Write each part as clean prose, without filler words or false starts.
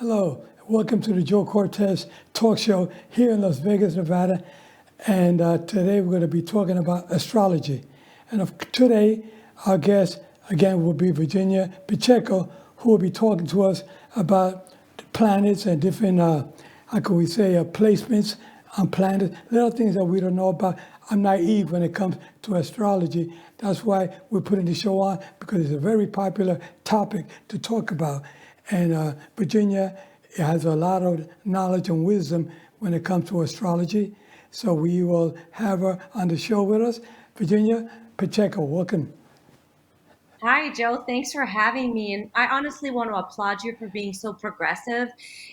Hello, welcome to the Joe Cortez Talk Show here in Las Vegas, Nevada. And today we're going to be talking about astrology. And today, our guest again will be Virginia Pacheco, who will be talking to us about the planets and different, how can we say, placements on planets, little things that we don't know about. I'm naive when it comes to astrology. That's why we're putting the show on, because it's a very popular topic to talk about. And Virginia has a lot of knowledge and wisdom when it comes to astrology. So we will have her on the show with us. Virginia Pacheco, welcome. Hi, Joe. Thanks for having me. And I honestly want to applaud you for being so progressive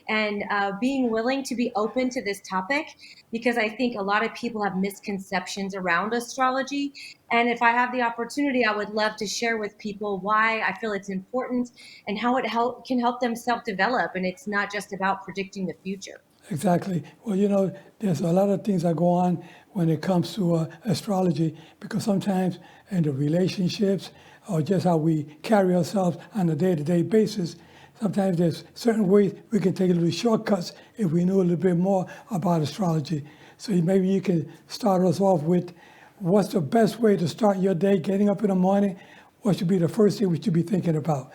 and being willing to be open to this topic because I think a lot of people have misconceptions around astrology. And if I have the opportunity, I would love to share with people why I feel it's important and how it can help them self develop. And it's not just about predicting the future. Exactly. Well, there's a lot of things that go on when it comes to astrology, because sometimes in the relationships or just how we carry ourselves on a day-to-day basis, sometimes there's certain ways we can take a little shortcuts if we knew a little bit more about astrology. So maybe you can start us off with what's the best way to start your day, getting up in the morning? What should be the first thing we should be thinking about?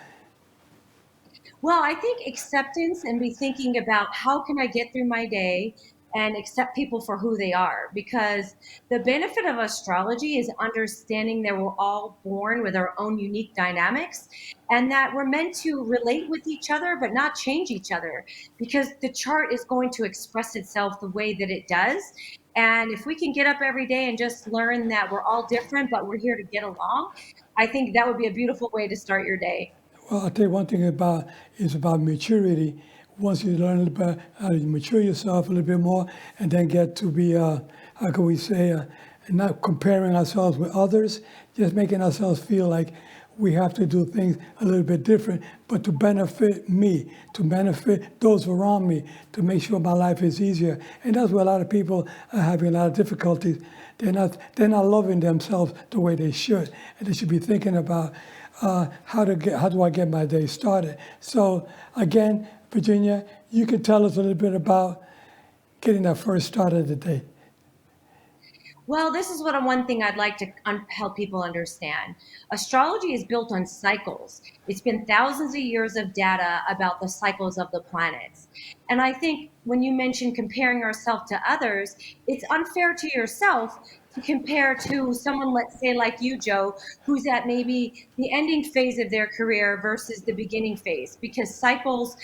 Well, I think acceptance and be thinking about how can I get through my day and accept people for who they are. Because the benefit of astrology is understanding that we're all born with our own unique dynamics and that we're meant to relate with each other, but not change each other. Because the chart is going to express itself the way that it does. And if we can get up every day and just learn that we're all different, but we're here to get along, I think that would be a beautiful way to start your day. Well, I'll tell you one thing about maturity. Once you learn a little bit how to mature yourself a little bit more, and then get to be, how can we say, not comparing ourselves with others, just making ourselves feel like we have to do things a little bit different, but to benefit me, to benefit those around me, to make sure my life is easier. And that's where a lot of people are having a lot of difficulties. They're not loving themselves the way they should, and they should be thinking about how do I get my day started. So again, Virginia, you can tell us a little bit about getting that first start of the day. Well, this is one thing I'd like to help people understand. Astrology is built on cycles. It's been thousands of years of data about the cycles of the planets. And I think when you mention comparing ourselves to others, it's unfair to yourself to compare to someone, let's say, like you, Joe, who's at maybe the ending phase of their career versus the beginning phase, because cycles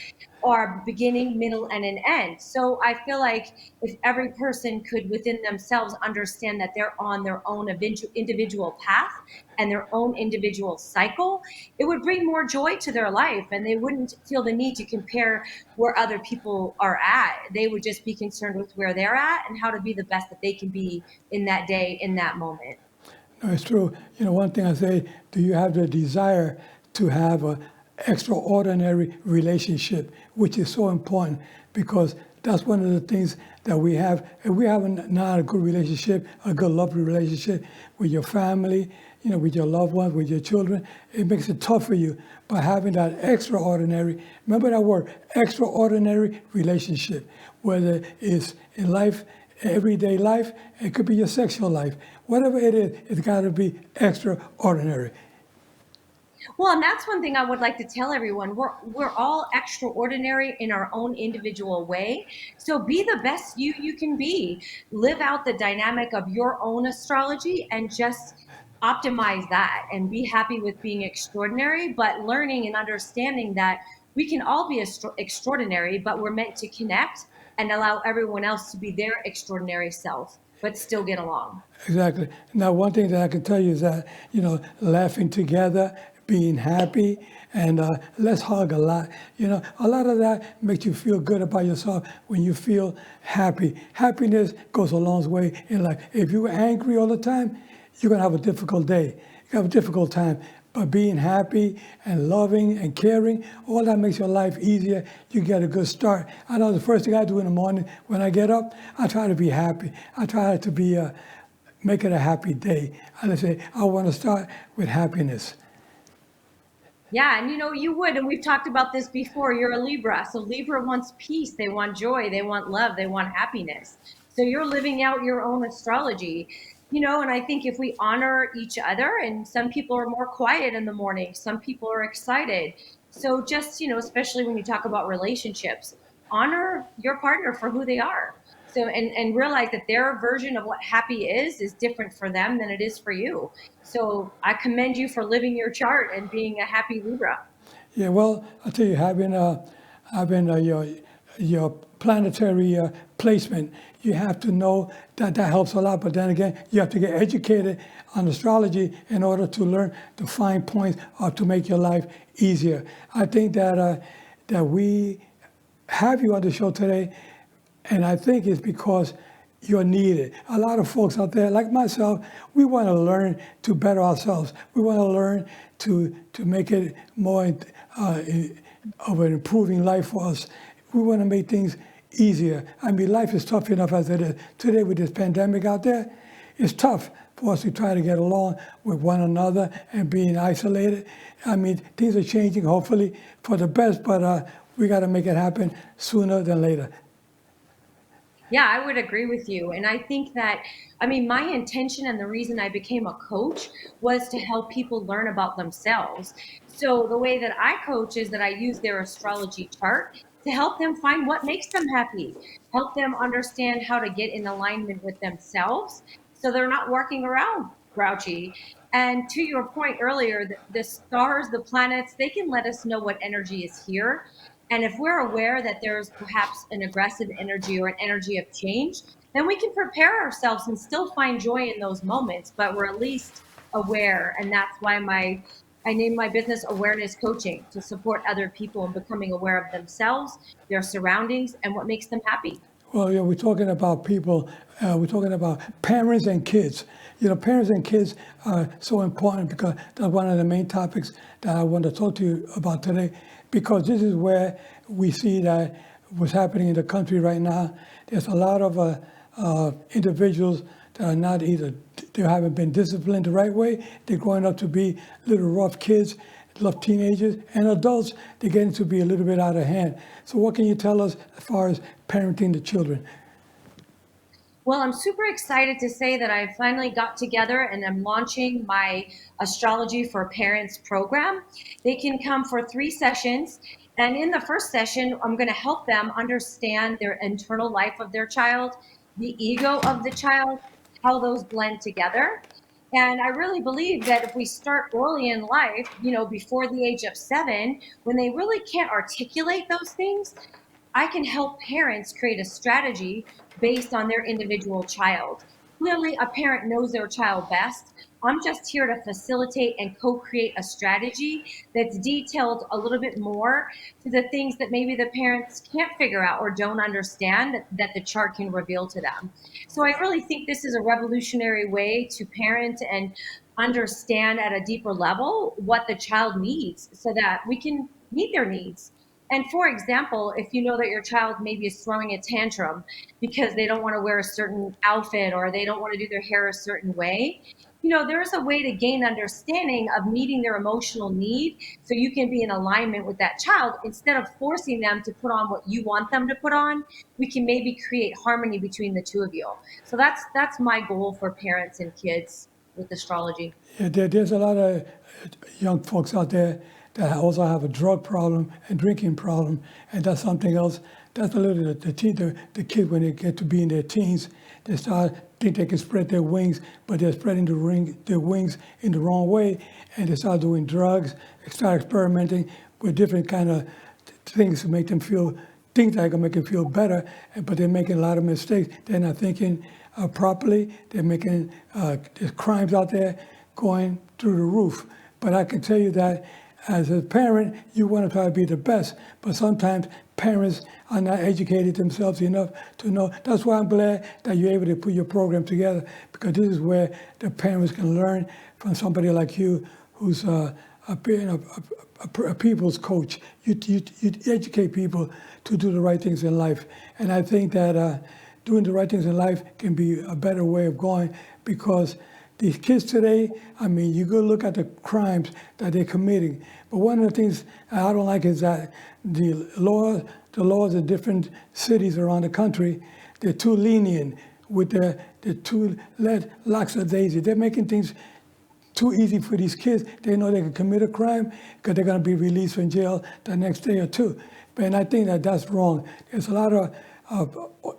are beginning, middle, and an end. So I feel like if every person could within themselves understand that they're on their own individual path and their own individual cycle, it would bring more joy to their life and they wouldn't feel the need to compare where other people are at. They would just be concerned with where they're at and how to be the best that they can be in that day, in that moment. No, it's true. One thing I say, do you have the desire to have a extraordinary relationship, which is so important, because that's one of the things that we have. If we have not a good relationship, a good, lovely relationship with your family, with your loved ones, with your children, it makes it tough for you. But having that extraordinary, remember that word, extraordinary relationship, whether it's in life, everyday life, it could be your sexual life. Whatever it is, it's got to be extraordinary. Well, and that's one thing I would like to tell everyone. We're all extraordinary in our own individual way. So be the best you can be. Live out the dynamic of your own astrology and just optimize that and be happy with being extraordinary, but learning and understanding that we can all be extraordinary, but we're meant to connect and allow everyone else to be their extraordinary self, but still get along. Exactly. Now, one thing that I can tell you is that, laughing together, being happy, and let's hug a lot. A lot of that makes you feel good about yourself when you feel happy. Happiness goes a long way in life. If you're angry all the time, you're going to have a difficult day. You have a difficult time. But being happy and loving and caring, all that makes your life easier. You get a good start. I know the first thing I do in the morning when I get up, I try to be happy. I try to be make it a happy day. And I say, I want to start with happiness. Yeah, and you would, and we've talked about this before. You're a Libra. So Libra wants peace, they want joy, they want love, they want happiness. So you're living out your own astrology. And I think if we honor each other, and some people are more quiet in the morning, some people are excited. So just, especially when you talk about relationships, honor your partner for who they are. So and realize that their version of what happy is different for them than it is for you. So I commend you for living your chart and being a happy Libra. Yeah, well, I'll tell you, having your planetary placement, you have to know that that helps a lot. But then again, you have to get educated on astrology in order to learn the fine points or to make your life easier. I think that we have you on the show today, and I think it's because you're needed. A lot of folks out there, like myself, we want to learn to better ourselves. We want to learn to make it more of an improving life for us. We want to make things easier. I mean, life is tough enough as it is. Today with this pandemic out there, it's tough for us to try to get along with one another and being isolated. I mean, things are changing, hopefully, for the best, but we got to make it happen sooner than later. Yeah, I would agree with you. And I think that, I mean, my intention and the reason I became a coach was to help people learn about themselves. So the way that I coach is that I use their astrology chart to help them find what makes them happy, help them understand how to get in alignment with themselves so they're not walking around grouchy. And to your point earlier, the stars, the planets, they can let us know what energy is here. And if we're aware that there's perhaps an aggressive energy or an energy of change, then we can prepare ourselves and still find joy in those moments, but we're at least aware. And that's why I named my business Awareness Coaching, to support other people in becoming aware of themselves, their surroundings, and what makes them happy. Well, yeah, we're talking about people, we're talking about parents and kids. Parents and kids are so important because that's one of the main topics that I want to talk to you about today, because this is where we see that what's happening in the country right now. There's a lot of individuals that are not either, they haven't been disciplined the right way. They're growing up to be little rough kids, rough teenagers, and adults. They're getting to be a little bit out of hand. So what can you tell us as far as parenting the children? Well, I'm super excited to say that I finally got together and I'm launching my Astrology for Parents program. They can come for 3 sessions. And in the first session, I'm going to help them understand their internal life of their child, the ego of the child, how those blend together. And I really believe that if we start early in life, before the age of 7, when they really can't articulate those things, I can help parents create a strategy based on their individual child. Clearly, a parent knows their child best. I'm just here to facilitate and co create a strategy that's detailed a little bit more to the things that maybe the parents can't figure out or don't understand that the chart can reveal to them. So I really think this is a revolutionary way to parent and understand at a deeper level what the child needs so that we can meet their needs. And for example, if you know that your child maybe is throwing a tantrum because they don't want to wear a certain outfit or they don't want to do their hair a certain way, there's a way to gain understanding of meeting their emotional need so you can be in alignment with that child instead of forcing them to put on what you want them to put on. We can maybe create harmony between the two of you. So that's my goal for parents and kids with astrology. Yeah, there's a lot of young folks out there that also have a drug problem and drinking problem, and that's something else. That's a little the kids when they get to be in their teens, they start think they can spread their wings, but they're spreading their wings in the wrong way, and they start doing drugs, they start experimenting with different kind of things to make them feel things that are gonna make them feel better, but they're making a lot of mistakes. They're not thinking properly. They're making there's crimes out there going through the roof. But I can tell you that as a parent, you want to try to be the best, but sometimes parents are not educated themselves enough to know. That's why I'm glad that you're able to put your program together, because this is where the parents can learn from somebody like you who's a people's coach. You educate people to do the right things in life. And I think that doing the right things in life can be a better way of going, because these kids today, I mean, you go look at the crimes that they're committing. But one of the things I don't like is that the laws of different cities around the country, they're too lenient with the too lackadaisy. They're making things too easy for these kids. They know they can commit a crime because they're going to be released from jail the next day or two. And I think that that's wrong. There's a lot of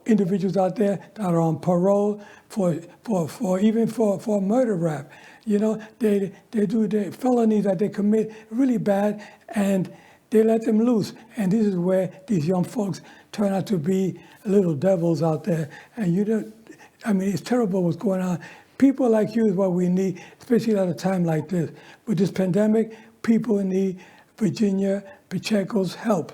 individuals out there that are on parole for a murder rap. You know, they do the felonies that they commit really bad, and they let them loose. And this is where these young folks turn out to be little devils out there. And you don't, I mean, it's terrible what's going on. People like you is what we need, especially at a time like this. With this pandemic, people need Virginia Pacheco's help.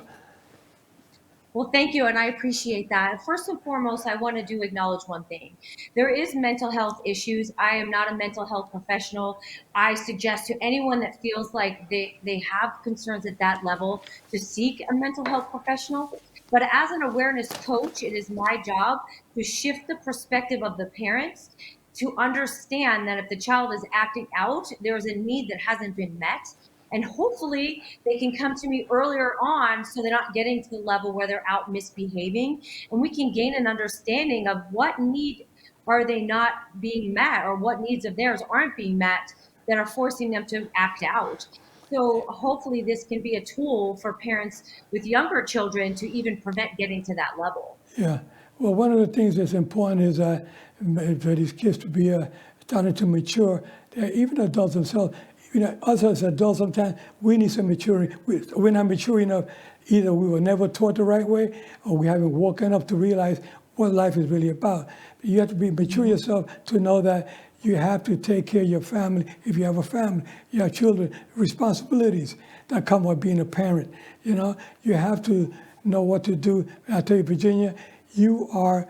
Well, thank you, and I appreciate that. First and foremost, I want to acknowledge one thing. There is mental health issues. I am not a mental health professional. I suggest to anyone that feels like they have concerns at that level to seek a mental health professional. But as an awareness coach, it is my job to shift the perspective of the parents to understand that if the child is acting out, there's a need that hasn't been met. And hopefully they can come to me earlier on so they're not getting to the level where they're out misbehaving. And we can gain an understanding of what need are they not being met, or what needs of theirs aren't being met that are forcing them to act out. So hopefully this can be a tool for parents with younger children to even prevent getting to that level. Yeah. Well, one of the things that's important is for these kids to be starting to mature. Even adults themselves, you know, us as adults, sometimes we need some maturity. We're not mature enough. Either we were never taught the right way, or we haven't woken up to realize what life is really about. You have to be mature yourself to know that you have to take care of your family. If you have a family, you have children, responsibilities that come with being a parent. You know, you have to know what to do. And I tell you, Virginia, you are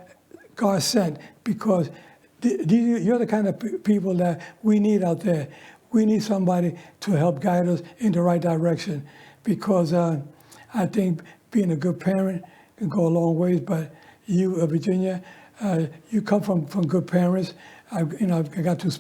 God sent, because you're the kind of people that we need out there. We need somebody to help guide us in the right direction, because I think being a good parent can go a long ways. But you, Virginia, you come from good parents. I got to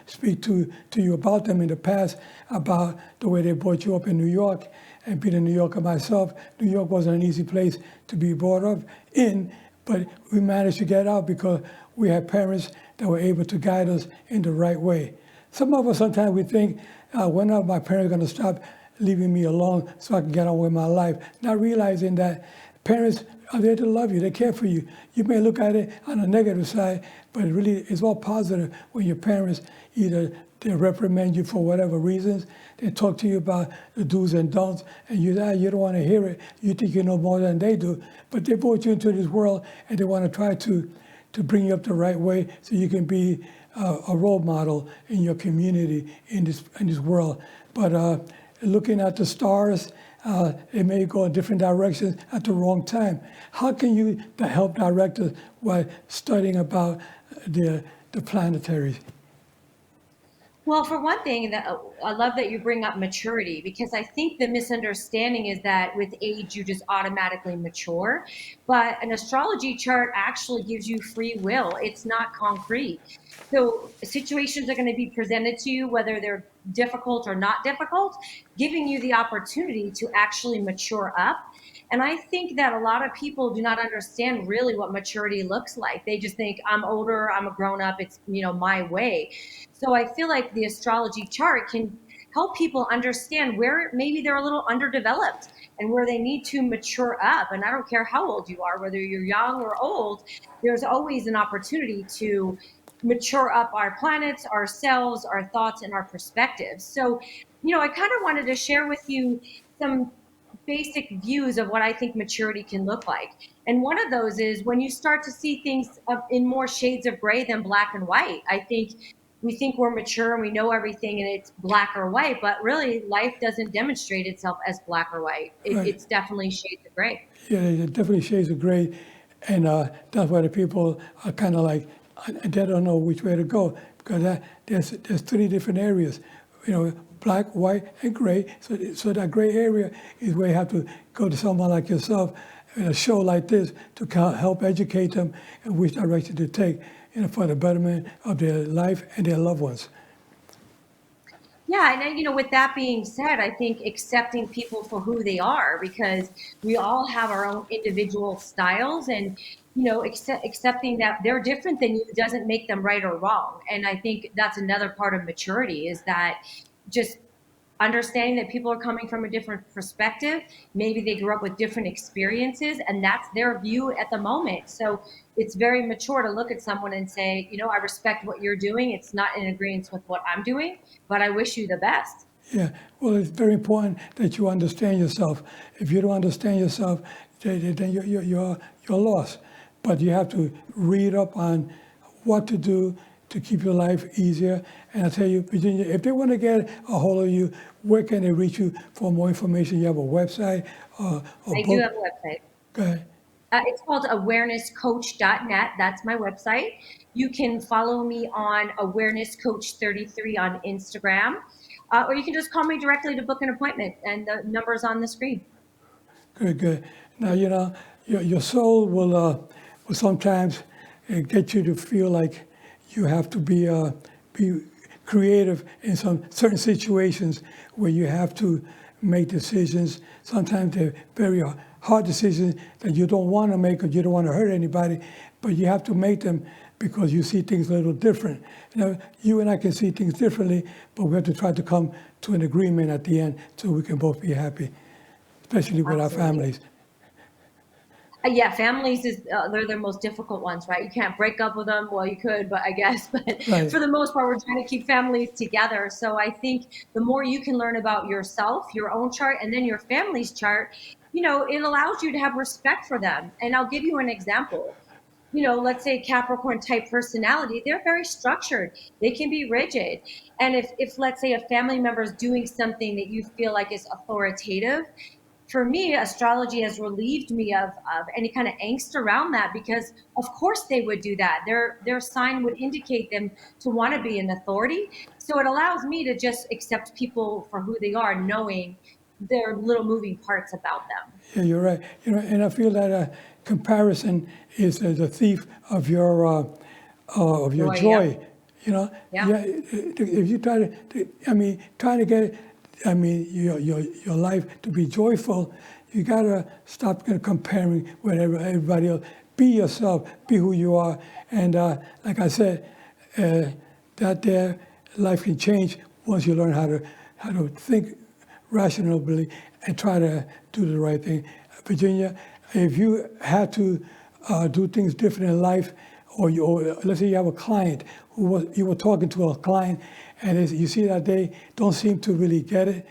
speak to you about them in the past, about the way they brought you up in New York. And being a New Yorker myself, New York wasn't an easy place to be brought up in, but we managed to get out because we had parents that were able to guide us in the right way. Some of us, sometimes we think, when are my parents going to stop leaving me alone so I can get on with my life? Not realizing that parents are there to love you. They care for you. You may look at it on the negative side, but it really is all positive when your parents either they reprimand you for whatever reasons. They talk to you about the do's and don'ts, and you don't want to hear it. You think you know more than they do. But they brought you into this world, and they want to try to bring you up the right way so you can be a role model in your community, in this world. But looking at the stars, it may go in different directions at the wrong time. How can you help direct us while studying about the planetaries? Well, for one thing, that I love that you bring up maturity, because I think the misunderstanding is that with age you just automatically mature, but an astrology chart actually gives you free will. It's not concrete. So situations are going to be presented to you, whether they're difficult or not difficult, giving you the opportunity to actually mature up. And I think that a lot of people do not understand really what maturity looks like. They just think, I'm older, I'm a grown up, it's, my way. So I feel like the astrology chart can help people understand where maybe they're a little underdeveloped and where they need to mature up. And I don't care how old you are, whether you're young or old, there's always an opportunity to mature up our planets, ourselves, our thoughts, and our perspectives. So, I kind of wanted to share with you some basic views of what I think maturity can look like. And one of those is when you start to see things in more shades of gray than black and white. I think we think we're mature and we know everything and it's black or white, but really life doesn't demonstrate itself as black or white. Right. It's definitely shades of gray. Yeah, there's definitely shades of gray. And that's why the people are kind of like, they don't know which way to go, because there's three different areas, black, white, and gray. So that gray area is where you have to go to someone like yourself in a show like this to help educate them in which direction to take. for the betterment of their life and their loved ones. Yeah, and then, with that being said, I think accepting people for who they are, because we all have our own individual styles, and accepting that they're different than you doesn't make them right or wrong. And I think that's another part of maturity, is that just understanding that people are coming from a different perspective. Maybe they grew up with different experiences, and that's their view at the moment. So it's very mature to look at someone and say, I respect what you're doing. It's not in agreement with what I'm doing, but I wish you the best. Yeah, well, it's very important that you understand yourself. If you don't understand yourself, then you're lost. But you have to read up on what to do to keep your life easier. And I tell you, Virginia, if they want to get a hold of you, where can they reach you for more information? You have a website, a I do book? have a website. Go ahead. It's called awarenesscoach.net. That's my website. You can follow me on awarenesscoach33 on Instagram, or you can just call me directly to book an appointment, and the number's on the screen. Good, good. Now, your soul will sometimes get you to feel like you have to be creative in some certain situations where you have to make decisions. Sometimes they're very hard decisions that you don't want to make, or you don't want to hurt anybody, but you have to make them because you see things a little different. You and I can see things differently, but we have to try to come to an agreement at the end so we can both be happy, especially with our families. Yeah, families they're the most difficult ones, right? You can't break up with them. Well, you could, but I guess, but Right. for the most part, we're trying to keep families together. So I think the more you can learn about yourself, your own chart, and then your family's chart, it allows you to have respect for them. And I'll give you an example. Let's say Capricorn type personality, they're very structured. They can be rigid. And if let's say a family member is doing something that you feel like is authoritative, for me, astrology has relieved me of any kind of angst around that, because of course they would do that. Their sign would indicate them to want to be an authority. So it allows me to just accept people for who they are, knowing their little moving parts about them. Yeah, you're right. And I feel that comparison is the thief of your Joy, joy. yeah. Yeah. If you trying to get, your life to be joyful, you gotta stop comparing with everybody else. Be yourself. Be who you are. And like I said, that their life can change once you learn how to think rationally and try to do the right thing. Virginia, if you had to do things different in life, or let's say you have a client you were talking to a client, and you see that they don't seem to really get it.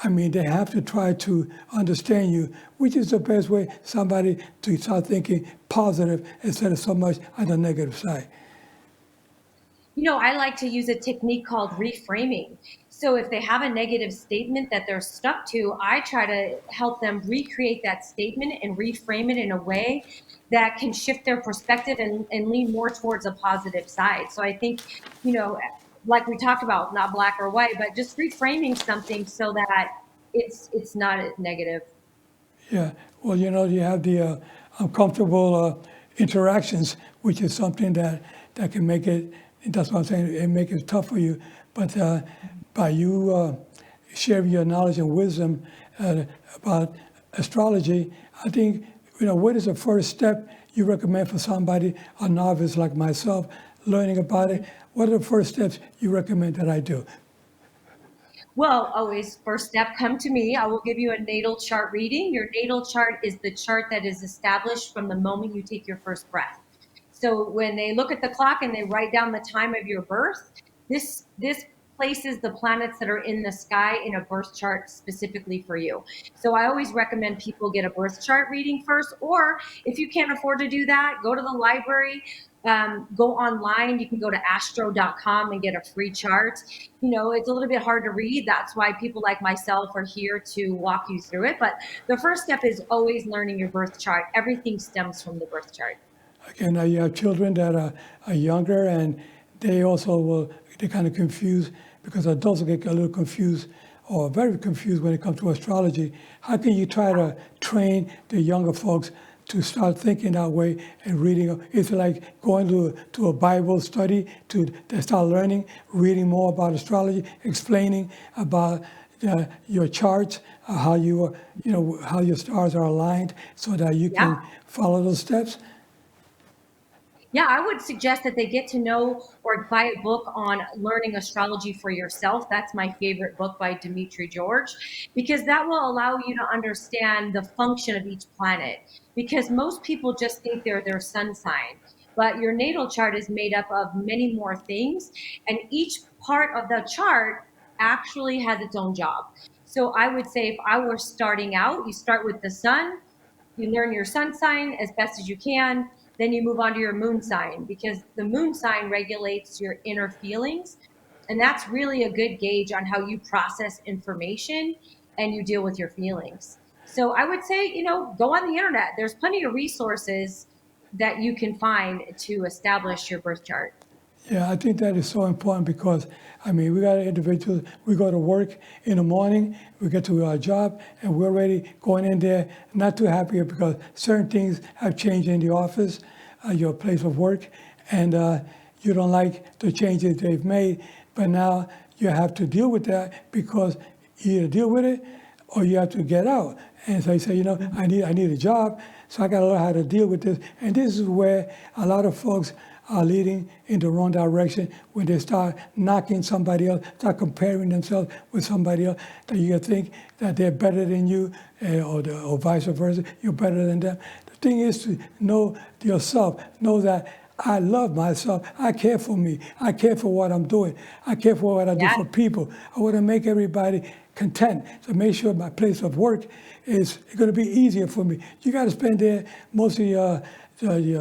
They have to try to understand you, which is the best way somebody to start thinking positive instead of so much on the negative side. I like to use a technique called reframing. So if they have a negative statement that they're stuck to, I try to help them recreate that statement and reframe it in a way that can shift their perspective and lean more towards a positive side. So I think, like we talked about, not black or white, but just reframing something so that it's not negative. Yeah, well, you have the uncomfortable interactions, which is something that can make it. That's what I'm saying. It make it tough for you, but by you sharing your knowledge and wisdom about astrology, I think what is the first step you recommend for somebody, a novice like myself, learning about it? What are the first steps you recommend that I do? Well, always first step, come to me. I will give you a natal chart reading. Your natal chart is the chart that is established from the moment you take your first breath. So when they look at the clock and they write down the time of your birth, this places the planets that are in the sky in a birth chart specifically for you. So I always recommend people get a birth chart reading first, or if you can't afford to do that, go to the library. Go online. You can go to astro.com and get a free chart. It's a little bit hard to read. That's why people like myself are here to walk you through it. But the first step is always learning your birth chart. Everything stems from the birth chart. Again, now you have children that are younger, and they also they kind of confused, because adults get a little confused or very confused when it comes to astrology. How can you try to train the younger folks to start thinking that way and reading. It's like going to a Bible study to start learning, reading more about astrology, explaining about your charts, how how your stars are aligned, so that you Yeah. can follow those steps. Yeah, I would suggest that they get to know or buy a book on learning astrology for yourself. That's my favorite book by Dimitri George, because that will allow you to understand the function of each planet. Because most people just think they're their sun sign, but your natal chart is made up of many more things, and each part of the chart actually has its own job. So I would say if I were starting out, you start with the sun, you learn your sun sign as best as you can, then you move on to your moon sign, because the moon sign regulates your inner feelings, and that's really a good gauge on how you process information and you deal with your feelings. So I would say, go on the internet. There's plenty of resources that you can find to establish your birth chart. Yeah, I think that is so important because, I mean, we got individuals, we go to work in the morning, we get to our job, and we're already going in there not too happy because certain things have changed in the office, your place of work, and you don't like the changes they've made, but now you have to deal with that because you either deal with it or you have to get out. And so you say, I need a job, so I got to learn how to deal with this. And this is where a lot of folks are leading in the wrong direction when they start knocking somebody else, start comparing themselves with somebody else, that you think that they're better than you, or vice versa, you're better than them. The thing is to know yourself, know that I love myself. I care for me. I care for what I'm doing. I care for what I do Yeah. for people. I want to make everybody content. So make sure my place of work is going to be easier for me. You got to spend there most of your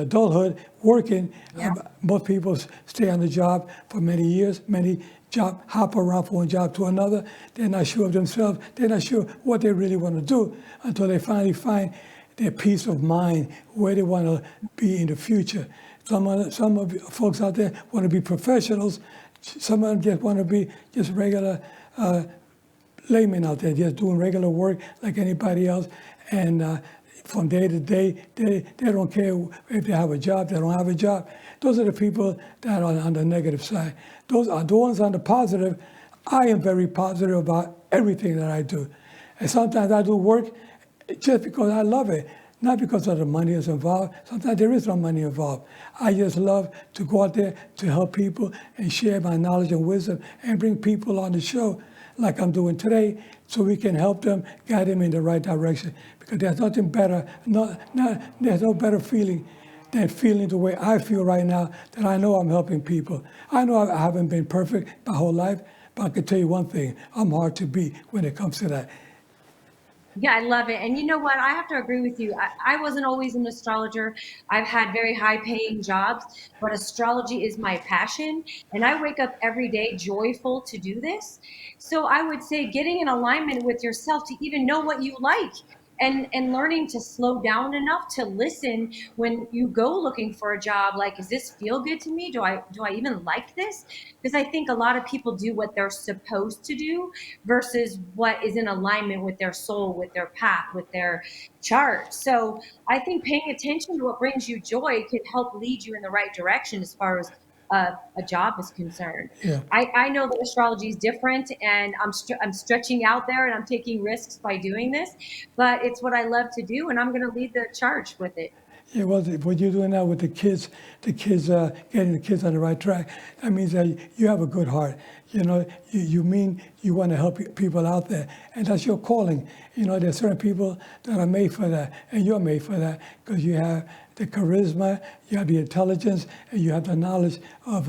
adulthood working. Yeah. Most people stay on the job for many years, hop around from one job to another. They're not sure of themselves. They're not sure what they really want to do until they finally find their peace of mind, where they want to be in the future. Some of you folks out there want to be professionals. Some of them just want to be just regular laymen out there, just doing regular work like anybody else. And from day to day, they don't care if they have a job, they don't have a job. Those are the people that are on the negative side. Those are the ones on the positive. I am very positive about everything that I do. And sometimes I do work just because I love it, not because of the money that's involved. Sometimes there is no money involved. I just love to go out there to help people and share my knowledge and wisdom and bring people on the show like I'm doing today so we can help them, guide them in the right direction. Because there's nothing better, there's no better feeling than feeling the way I feel right now, that I know I'm helping people. I know I haven't been perfect my whole life, but I can tell you one thing, I'm hard to beat when it comes to that. Yeah, I love it. And you know what? I have to agree with you. I wasn't always an astrologer. I've had very high paying jobs, but astrology is my passion. And I wake up every day joyful to do this. So I would say getting in alignment with yourself to even know what you like, and learning to slow down enough to listen when you go looking for a job. Like, does this feel good to me? Do I even like this? Because I think a lot of people do what they're supposed to do versus what is in alignment with their soul, with their path, with their chart. So I think paying attention to what brings you joy can help lead you in the right direction as far as a job is concerned. Yeah. I know that astrology is different, and I'm stretching out there and I'm taking risks by doing this, but it's what I love to do, and I'm going to lead the charge with it. Yeah, well, what you're doing now with getting the kids on the right track, that means that you have a good heart. You mean you want to help people out there, and that's your calling. There's certain people that are made for that, and you're made for that because you have the charisma, you have the intelligence, and you have the knowledge of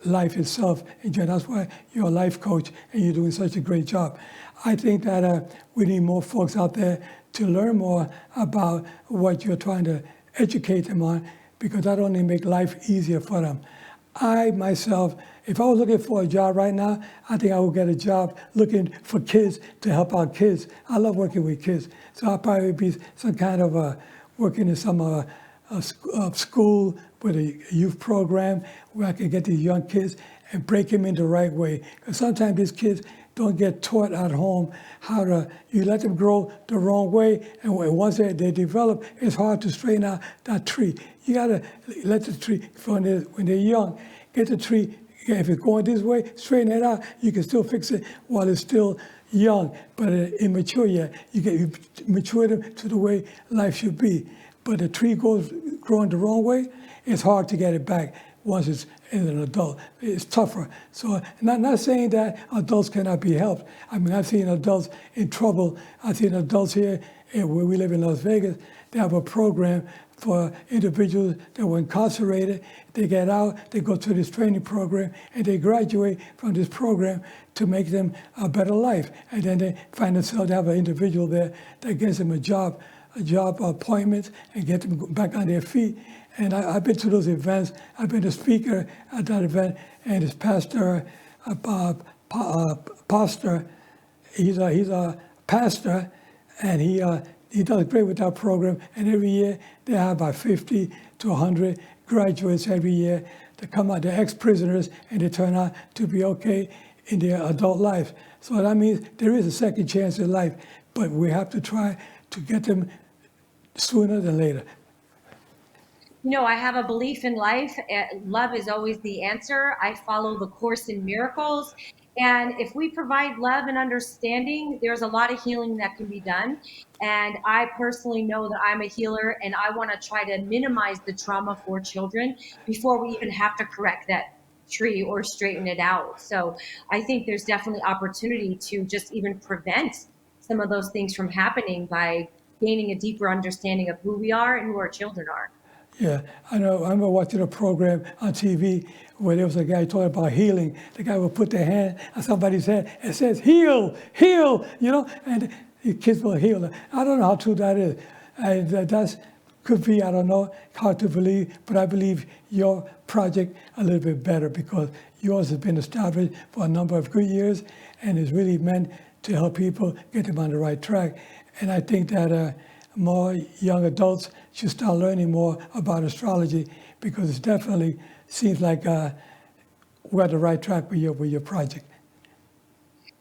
life itself. And that's why you're a life coach, and you're doing such a great job. I think that we need more folks out there to learn more about what you're trying to educate them on, because that only make life easier for them. I myself, if I was looking for a job right now, I think I would get a job looking for kids to help out kids. I love working with kids. So I'll probably be some kind of working in some school with a youth program where I can get these young kids and break them in the right way. Because sometimes these kids don't get taught at home how to, you let them grow the wrong way, and once they develop, it's hard to straighten out that tree. You gotta let the tree, when they're young, get the tree, if it's going this way, straighten it out. You can still fix it while it's still young, but immature yet. You mature them to the way life should be. But the tree growing the wrong way, it's hard to get it back once it's an adult. It's tougher. So not saying that adults cannot be helped. I mean, I've seen adults in trouble. I've seen adults here where we live in Las Vegas. They have a program for individuals that were incarcerated. They get out, they go through this training program, and they graduate from this program to make them a better life. And then they find themselves to have an individual there that gives them a job appointment and get them back on their feet. And I've been to those events. I've been a speaker at that event, and this pastor, he's a pastor, and he does great with that program. And every year they have about 50 to 100 graduates every year that come out. They're ex-prisoners, and they turn out to be okay in their adult life. So that means there is a second chance in life, but we have to try to get them sooner than later. You know, I have a belief in life. Love is always the answer. I follow the Course in Miracles. And if we provide love and understanding, there's a lot of healing that can be done. And I personally know that I'm a healer, and I want to try to minimize the trauma for children before we even have to correct that tree or straighten it out. So I think there's definitely opportunity to just even prevent some of those things from happening by gaining a deeper understanding of who we are and who our children are. Yeah, I know. I remember watching a program on TV where there was a guy talking about healing. The guy would put their hand on somebody's head and says, "Heal, heal," and the kids will heal. I don't know how true that is. That could be, I don't know, hard to believe, but I believe your project a little bit better because yours has been established for a number of good years and is really meant to help people get them on the right track. And I think that more young adults should start learning more about astrology because it definitely seems like we're on the right track with your project.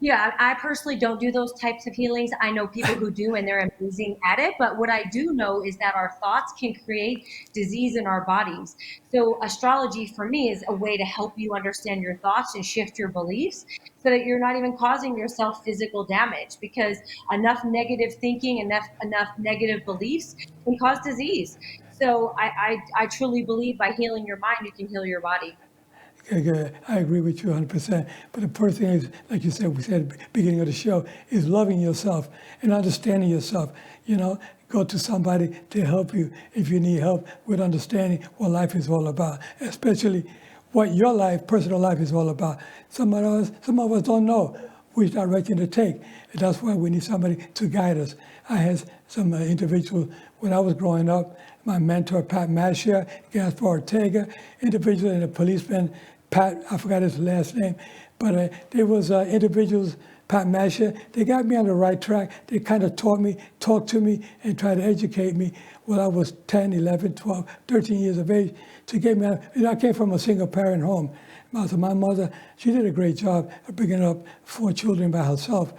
Yeah, I personally don't do those types of healings. I know people who do, and they're amazing at it. But what I do know is that our thoughts can create disease in our bodies. So astrology for me is a way to help you understand your thoughts and shift your beliefs so that you're not even causing yourself physical damage, because enough negative thinking, enough negative beliefs can cause disease. So I truly believe by healing your mind, you can heal your body. Okay, I agree with you 100%. But the first thing is, like you said, we said at the beginning of the show, is loving yourself and understanding yourself. Go to somebody to help you if you need help with understanding what life is all about, especially what your life, personal life is all about. Some of us don't know which direction to take. And that's why we need somebody to guide us. I had some individuals when I was growing up, my mentor, Pat Mascia, Gaspar Ortega, individual and a policeman, Pat, I forgot his last name, but there was individuals, Pat Mascia, they got me on the right track. They kind of talked to me, and tried to educate me when I was 10, 11, 12, 13 years of age to get me on. I came from a single parent home. So my mother, she did a great job of bringing up 4 children by herself.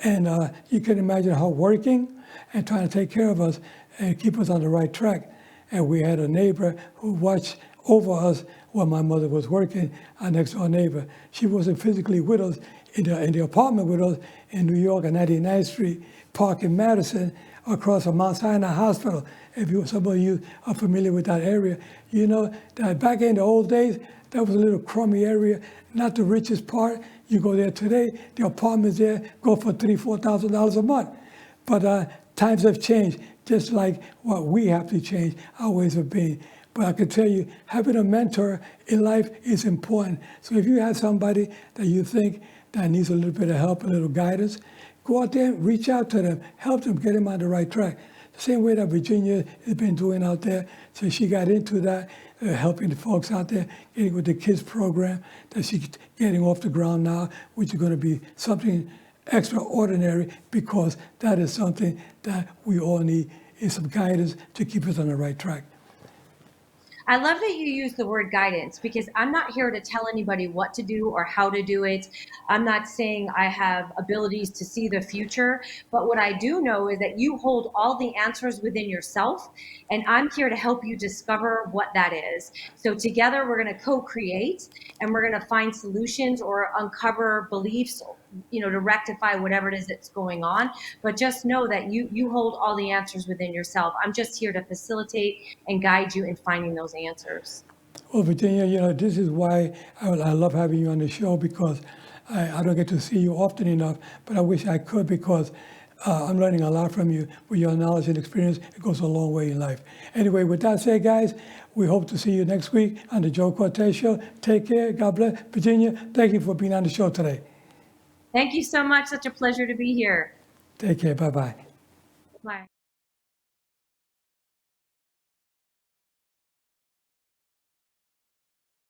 And you can imagine her working and trying to take care of us and keep us on the right track. And we had a neighbor who watched over us while my mother was working, our next door neighbor. She wasn't physically with us in the apartment with us in New York on 99th Street, Park in Madison, across from Mount Sinai Hospital. If some of you are familiar with that area, you know that back in the old days, that was a little crummy area, not the richest part. You go there today, the apartments there go for $3,000, $4,000 a month. But times have changed, just like what we have to change our ways of being. But I can tell you, having a mentor in life is important. So if you have somebody that you think that needs a little bit of help, a little guidance, go out there, reach out to them, help them, get them on the right track. The same way that Virginia has been doing out there. So she got into that, helping the folks out there, getting with the kids program that she's getting off the ground now, which is going to be something extraordinary because that is something that we all need, is some guidance to keep us on the right track. I love that you use the word guidance because I'm not here to tell anybody what to do or how to do it. I'm not saying I have abilities to see the future, but what I do know is that you hold all the answers within yourself, and I'm here to help you discover what that is. So together we're going to co-create, and we're going to find solutions or uncover beliefs, to rectify whatever it is that's going on. But just know that you hold all the answers within yourself. I'm just here to facilitate and guide you in finding those answers. Well, Virginia, this is why I love having you on the show because I don't get to see you often enough, but I wish I could because I'm learning a lot from you. With your knowledge and experience, it goes a long way in life. Anyway, with that said, guys, we hope to see you next week on the Joe Cortez Show. Take care. God bless. Virginia, thank you for being on the show today. Thank you so much. Such a pleasure to be here. Take care. Bye-bye. Bye.